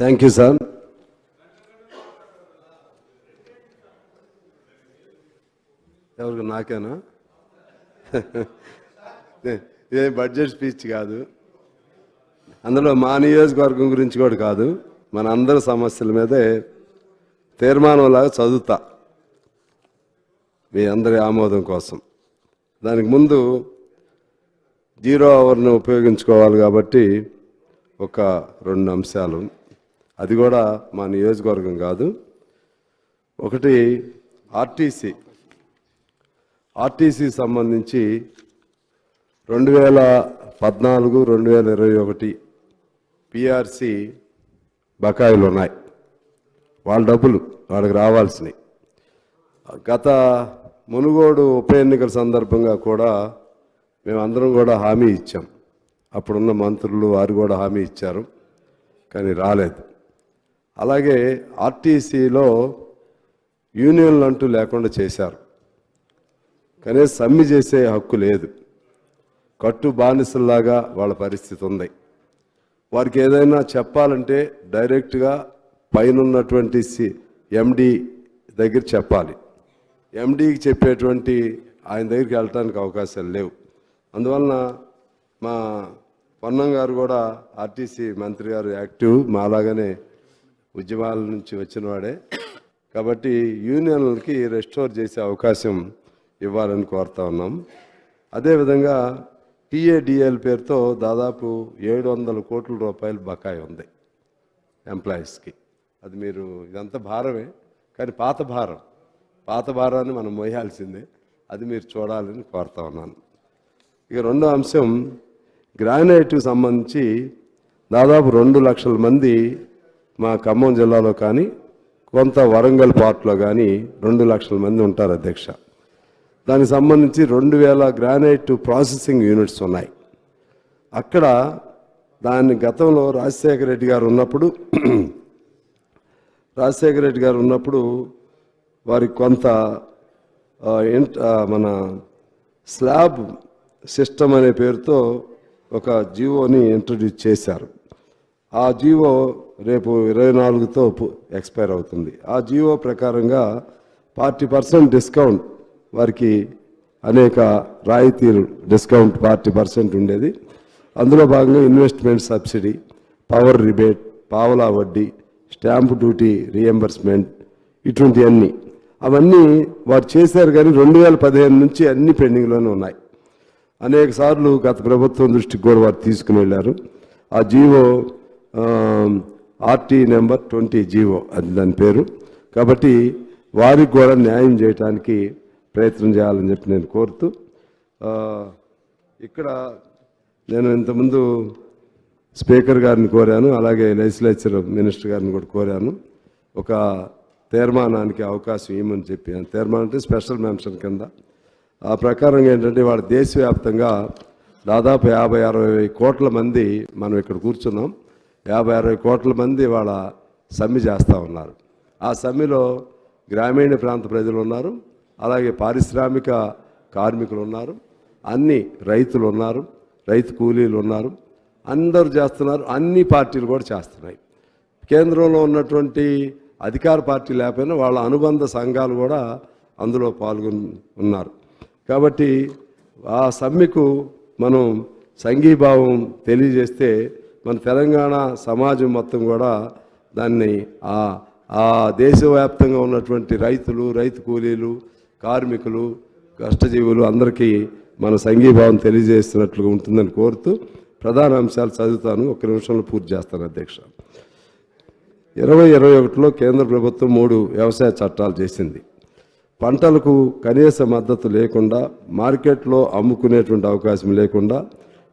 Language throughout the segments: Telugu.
Thank you sir. ఎవరికి నాకేనా? ఏ బడ్జెట్ స్పీచ్ కాదు, అందులో మా నియోజకవర్గం గురించి కూడా కాదు, మన అందరి సమస్యల మీదే తీర్మానంలాగా చదువుతా మీ అందరి ఆమోదం కోసం. దానికి ముందు 0 అవర్ను ఉపయోగించుకోవాలి కాబట్టి ఒక 2 అంశాలు, అది కూడా మా నియోజకవర్గం కాదు. ఒకటి ఆర్టీసీ సంబంధించి 2014-2021 పిఆర్సి బకాయిలు ఉన్నాయి. వాళ్ళ డబ్బులు వాళ్ళకి రావాల్సినవి. గత మునుగోడు ఉప ఎన్నికల సందర్భంగా కూడా మేమందరం కూడా హామీ ఇచ్చాం. అప్పుడున్న మంత్రులు వారు కూడా హామీ ఇచ్చారు, కానీ రాలేదు. అలాగే ఆర్టీసీలో యూనియన్లు అంటూ లేకుండా చేశారు, కానీ సమ్మె చేసే హక్కు లేదు. కట్టు బానిసల్లాగా వాళ్ళ పరిస్థితి ఉంది. వారికి ఏదైనా చెప్పాలంటే డైరెక్ట్గా పైన ఉన్నటువంటి ఎండి దగ్గర చెప్పాలి. ఎండీకి చెప్పేటువంటి ఆయన దగ్గరికి వెళ్ళటానికి అవకాశాలు లేవు. అందువలన మా పొన్నం గారు కూడా ఆర్టీసీ మంత్రి గారు యాక్టివ్, మాలాగానే ఉద్యమాల నుంచి వచ్చిన వాడే. కాబట్టి యూనియన్లకి రెస్టోర్ చేసే అవకాశం ఇవ్వాలని కోరుతా ఉన్నాం. అదేవిధంగా టీఏడిఎల్ పేరుతో దాదాపు 700 కోట్ల రూపాయలు బకాయి ఉంది ఎంప్లాయీస్కి. అది మీరు ఇదంతా భారమే, కానీ పాత భారాన్ని మనం మోయాల్సిందే. అది మీరు చూడాలని కోరుతా ఉన్నాను. ఇక రెండో అంశం, గ్రానైట్కి సంబంధించి దాదాపు 2 లక్షల మంది మా ఖమ్మం జిల్లాలో కానీ కొంత వరంగల్ పార్ట్లో కానీ 2 లక్షల మంది ఉంటారు అధ్యక్ష. దానికి సంబంధించి 2000 గ్రానైట్ ప్రాసెసింగ్ యూనిట్స్ ఉన్నాయి. అక్కడ దాన్ని గతంలో రాజశేఖర రెడ్డి గారు ఉన్నప్పుడు వారికి కొంత మన స్లాబ్ సిస్టమ్ అనే పేరుతో ఒక జీవోని ఇంట్రడ్యూస్ చేశారు. ఆ జీవో రేపు 24తో ఎక్స్పైర్ అవుతుంది. ఆ జీవో ప్రకారంగా 40% డిస్కౌంట్, వారికి అనేక రాయితీలు, డిస్కౌంట్ 40% ఉండేది. అందులో భాగంగా ఇన్వెస్ట్మెంట్ సబ్సిడీ, పవర్ రిబేట్, పావలా వడ్డీ, స్టాంప్ డ్యూటీ రీఎంబర్స్మెంట్, ఇటువంటివన్నీ అవన్నీ వారు చేశారు. కానీ 2015 నుంచి అన్ని పెండింగ్లోనే ఉన్నాయి. అనేక సార్లు గత ప్రభుత్వం దృష్టికి కూడా వారు తీసుకుని వెళ్ళారు. ఆ జీవో RT నెంబర్ 20 జీవో, అది దాని పేరు. కాబట్టి వారికి కూడా న్యాయం చేయడానికి ప్రయత్నం చేయాలని చెప్పి నేను కోరుతూ, ఇక్కడ నేను ఇంతకుముందు స్పీకర్ గారిని కోరాను, అలాగే లెజిస్లేచర్ మినిస్టర్ గారిని కూడా కోరాను, ఒక తీర్మానానికి అవకాశం ఇవ్వమని చెప్పి. తీర్మానం అంటే స్పెషల్ మెన్షన్ కింద. ఆ ప్రకారంగా ఏంటంటే వాళ్ళ దేశవ్యాప్తంగా దాదాపు 50-60 కోట్ల మంది మనం ఇక్కడ కూర్చున్నాం. 50-60 కోట్ల మంది వాళ్ళ సమ్మె చేస్తూ ఉన్నారు. ఆ సమ్మెలో గ్రామీణ ప్రాంత ప్రజలు ఉన్నారు, అలాగే పారిశ్రామిక కార్మికులు ఉన్నారు, అన్ని రైతులు ఉన్నారు, రైతు కూలీలు ఉన్నారు, అందరూ చేస్తున్నారు. అన్ని పార్టీలు కూడా చేస్తున్నాయి. కేంద్రంలో ఉన్నటువంటి అధికార పార్టీ లేకపోయినా వాళ్ళ అనుబంధ సంఘాలు కూడా అందులో పాల్గొని ఉన్నారు. కాబట్టి ఆ సమ్మెకు మనం సంఘీభావం తెలియజేస్తే మన తెలంగాణ సమాజం మొత్తం కూడా దాన్ని ఆ దేశవ్యాప్తంగా ఉన్నటువంటి రైతులు, రైతు కూలీలు, కార్మికులు, కష్టజీవులు అందరికీ మన సంఘీభావం తెలియజేస్తున్నట్లుగా ఉంటుందని కోరుతూ ప్రధాన అంశాలు చదువుతాను. 1 నిమిషంలో పూర్తి చేస్తాను అధ్యక్ష. 2021లో కేంద్ర ప్రభుత్వం 3 వ్యవసాయ చట్టాలు చేసింది. పంటలకు కనీస మద్దతు లేకుండా, మార్కెట్లో అమ్ముకునేటువంటి అవకాశం లేకుండా,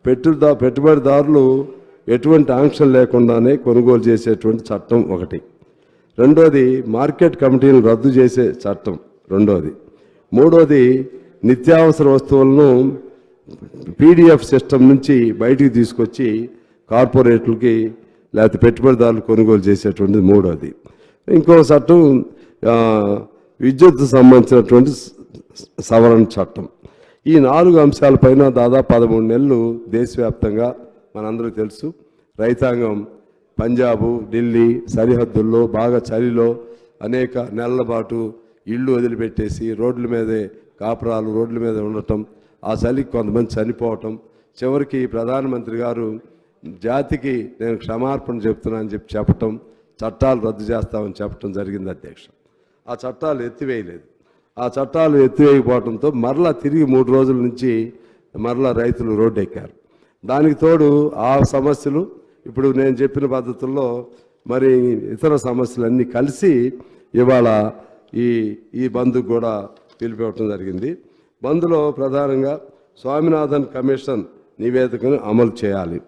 పెట్టుబడిదారులు ఎటువంటి ఆంక్షలు లేకుండానే కొనుగోలు చేసేటువంటి చట్టం ఒకటి. రెండోది మార్కెట్ కమిటీలు రద్దు చేసే చట్టం రెండోది. మూడోది నిత్యావసర వస్తువులను PDF సిస్టమ్ నుంచి బయటికి తీసుకొచ్చి కార్పొరేట్లకి లేకపోతే పెట్టుబడిదారులు కొనుగోలు చేసేటువంటిది మూడోది. ఇంకో చట్టం విద్యుత్ సంబంధించినటువంటి సవరణ చట్టం. ఈ 4 అంశాలపైన దాదాపు 13 నెలలు దేశవ్యాప్తంగా మనందరికీ తెలుసు రైతాంగం పంజాబు, ఢిల్లీ సరిహద్దుల్లో బాగా చలిలో అనేక నెలల పాటు ఇళ్ళు వదిలిపెట్టేసి రోడ్ల మీదే కాపురాలు, రోడ్ల మీద ఉండటం, ఆ చలికి కొంతమంది చనిపోవటం, చివరికి ప్రధానమంత్రి గారు జాతికి నేను క్షమార్పణ చెప్తున్నాను అని చెప్పటం, చట్టాలు రద్దు చేస్తామని చెప్పడం జరిగింది అధ్యక్ష. ఆ చట్టాలు ఎత్తివేయలేదు. ఆ చట్టాలు ఎత్తివేయకపోవడంతో మరలా తిరిగి 3 రోజుల నుంచి మరలా రైతులు రోడ్డు ఎక్కారు. దానికి తోడు ఆ సమస్యలు ఇప్పుడు నేను చెప్పిన పద్ధతుల్లో మరి ఇతర సమస్యలన్నీ కలిసి ఇవాళ ఈ బంద్కు కూడా పిలిపివ్వటం జరిగింది. బంద్లో ప్రధానంగా స్వామినాథన్ కమిషన్ నివేదికను అమలు చేయాలి,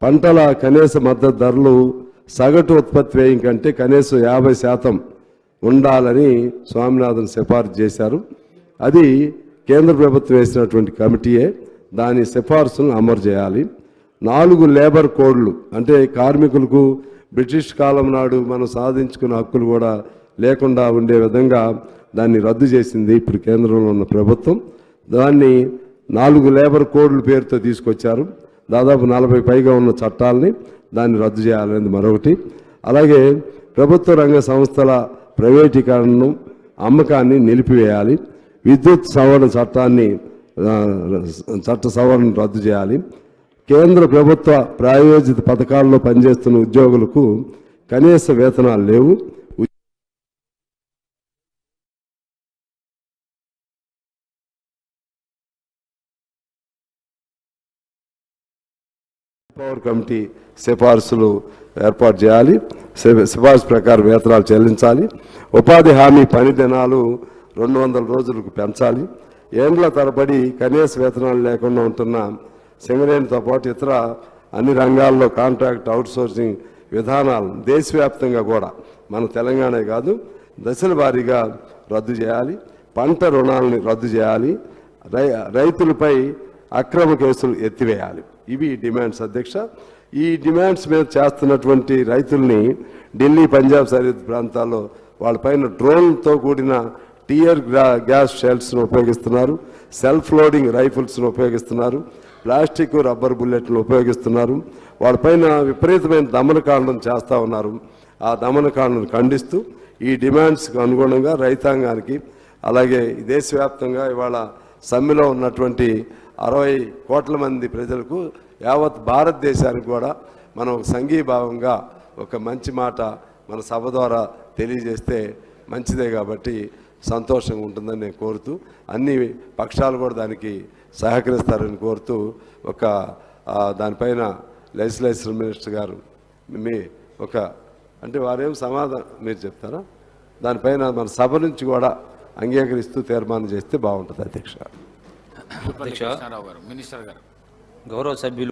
పంటల కనీస మద్దతు ధరలు సగటు ఉత్పత్తి వ్యయం కంటే కనీసం 50% ఉండాలని స్వామినాథన్ సిఫార్సు చేశారు. అది కేంద్ర ప్రభుత్వం వేసినటువంటి కమిటీయే దాని సిఫార్సులను అమలు చేయాలి. 4 లేబర్ కోడ్లు అంటే కార్మికులకు బ్రిటిష్ కాలం నాడు మనం సాధించుకున్న హక్కులు కూడా లేకుండా ఉండే విధంగా దాన్ని రద్దు చేసింది ఇప్పుడు కేంద్రంలో ఉన్న ప్రభుత్వం. దాన్ని 4 లేబర్ కోడ్ల పేరుతో తీసుకొచ్చారు. దాదాపు 40 పైగా ఉన్న చట్టాలని దాన్ని రద్దు చేయాలనేది మరొకటి. అలాగే ప్రభుత్వ రంగ సంస్థల ప్రైవేటీకరణను, అమ్మకాన్ని నిలిపివేయాలి. విద్యుత్ సవరణ చట్ట సవరణ రద్దు చేయాలి. కేంద్ర ప్రభుత్వ ప్రాయోజిత పథకాల్లో పనిచేస్తున్న ఉద్యోగులకు కనీస వేతనాలు లేవు. పవర్ కమిటీ సిఫార్సులు ఏర్పాటు చేయాలి. సిఫార్సు ప్రకారం వేతనాలు చెల్లించాలి. ఉపాధి హామీ పని దినాలు 200 రోజులకు పెంచాలి. ఏండ్ల తరబడి కనీస వేతనాలు లేకుండా ఉంటున్న సింగరేణితో పాటు ఇతర అన్ని రంగాల్లో కాంట్రాక్ట్ అవుట్సోర్సింగ్ విధానాలు దేశవ్యాప్తంగా కూడా మన తెలంగాణ కాదు దశల వారీగా రద్దు చేయాలి. పంట రుణాలను రద్దు చేయాలి. రైతులపై అక్రమ కేసులు ఎత్తివేయాలి. ఇవి డిమాండ్స్ అధ్యక్ష. ఈ డిమాండ్స్ మీద చేస్తున్నటువంటి రైతుల్ని ఢిల్లీ, పంజాబ్ సరిహద్దు ప్రాంతాల్లో వాళ్ళపైన డ్రోన్తో కూడిన టియర్ గ్యాస్ షెల్స్ను ఉపయోగిస్తున్నారు, సెల్ఫ్ లోడింగ్ రైఫిల్స్ను ఉపయోగిస్తున్నారు, ప్లాస్టిక్, రబ్బర్ బుల్లెట్లను ఉపయోగిస్తున్నారు. వాళ్ళపైన విపరీతమైన దమనకాండం చేస్తూ ఉన్నారు. ఆ దమనకాండను ఖండిస్తూ ఈ డిమాండ్స్కి అనుగుణంగా రైతాంగానికి అలాగే దేశవ్యాప్తంగా ఇవాళ సమ్మెలో ఉన్నటువంటి 60 కోట్ల మంది ప్రజలకు యావత్ భారతదేశానికి కూడా మనం సంఘీభావంగా ఒక మంచి మాట మన సభ ద్వారా తెలియజేస్తే మంచిదే. కాబట్టి సంతోషంగా ఉంటుందని నేను కోరుతూ అన్ని పక్షాలు కూడా దానికి సహకరిస్తారని కోరుతూ దానిపైన లెజిస్లేచర్ మినిస్టర్ గారు అంటే వారేం సమాధానం మీరు చెప్తారా? దానిపైన మన సభ నుంచి కూడా అంగీకరిస్తూ తీర్మానం చేస్తే బాగుంటుంది అధ్యక్ష. గౌరవ సభ్యులు